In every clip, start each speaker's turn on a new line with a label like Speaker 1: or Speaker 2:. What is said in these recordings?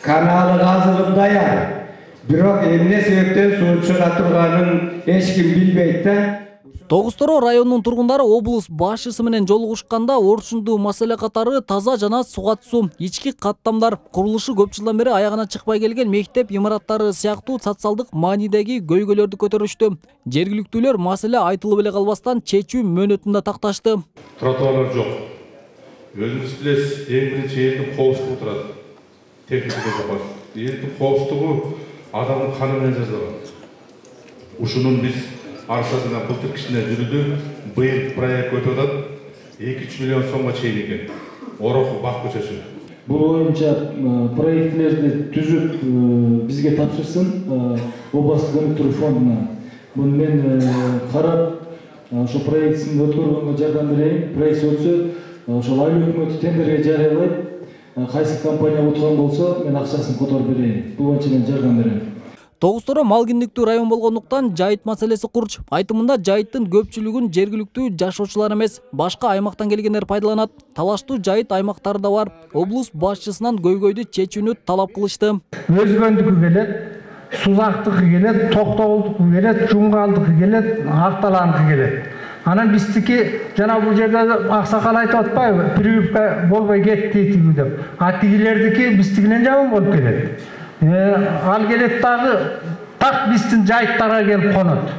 Speaker 1: Kanalı kazılıp dayar. Bирок эмне себептен суу чыга турганын эч ким билбейт да.
Speaker 2: Тогуз-Тороо районунун тургундары облус башчысы менен жолугушканда орчундуу маселе катары таза жана суга суу, ички каттамдар, курулушу көп жылдан бери аягына чыкпай келген мектеп имараттары сыяктуу социалдык маанидеги көйгөйлөрдү көтөрүштү. Жергиликтүүлөр маселе айтылып эле калбастан чечүү мөөнөтүндө такташты.
Speaker 3: Тротуарлар жок. Өзүңүз билесиз, эң биринчи элдин коопсуздугу турат. Техника жок. Элдин коопсуздугу адамдын каны менен жазылган. Ушунун биз аршасына былтыр кичине жүрүлдү. Быйыл проект өтүп атат. 2-3 миллион сомго чейин экен. Ороху бак көчөсү.
Speaker 4: Бул боюнча проектлерди түзүп бизге тапшырсын областтык өнүктүрүү фондуна. Муну мен карап, ошо проектин өткөргөнгө жардам берейин. Проект өтсө, ошол айыл өкмөтү тендерге жарыялайт. Кайсы компания уткан болсо, мен акчасын которуп берейин. Бул боюнча мен жардам берем.
Speaker 2: Тогуз-Тороо мал киндиктүү район болгондуктан жайыт маселеси курч. Айтымында жайыттын көпчүлүгүн жергиликтүү жашоочулар эмес, башка аймактан келгендер пайдаланат. Талаштуу жайыт аймактарда бар. Облус башчысынан көйгөйдү чечүүнү талап кылышты.
Speaker 5: Өзгөндүкү келет, Сузактыкы келет, Токтогулдуку келет, Жумгалдыкы келет, Акталандыкы келет. Анан биздики жана бул жерде аксакал айтып атпайбы, прививка болбой кетти деп. А тигилердики биздикинен жаман болуп келет. Ал келет дагы так биздин жайыттарга келип конот.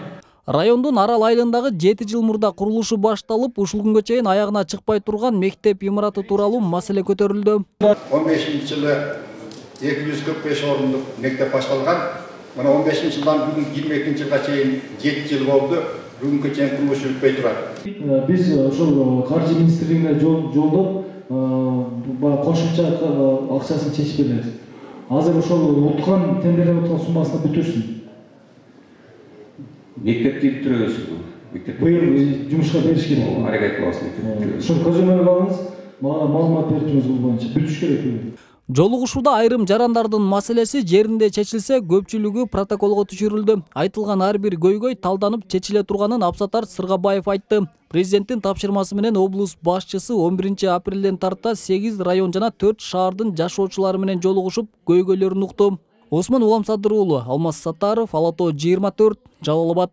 Speaker 2: Райондун Арал айылындагы 7 жыл мурда курулушу башталып, ушул күнгө чейин аягына чыкпай турган мектеп имараты тууралуу маселе көтөрүлдү.
Speaker 6: 15-жылы 245 орындык мектеп башталган. Мына 15-жылдан бүгүн 22-жылга чейин 7 жыл болду. Бүгүнкү чейин курулуш бүтпөй турат.
Speaker 4: Биз ошол каржы министрлигине жолдоп, кошумча акчасын чечип беребиз. Азыр ошол уткан тендерден уткан суммасына бүтүрсүн.
Speaker 7: Мектепти бүтүрөбүз.
Speaker 4: Быйыл жумушка бериш керек.
Speaker 7: Аракет кылабыз.
Speaker 4: Ошол көзөмөлгө алыңыз, мага маалымат берип туруңуз бул боюнча. Бүтүш керек.
Speaker 2: Жолугушууда айрым жарандардын маселеси жеринде чечилсе, көпчүлүгү протоколго түшүрүлдү. Айтылган ар бир көйгөй талданып чечиле турганын Абсатар Сыргабаев айтты. Президенттин тапшырмасы менен облус башчысы 11 апрелден тарта 8 район жана 4 шаардын жашоочулары менен жолугушуп, көйгөйлөрүн укту. Осмон Уламсадыр уулу, Алмаз Саттаров, Ала Тоо 24, Жалал Абад.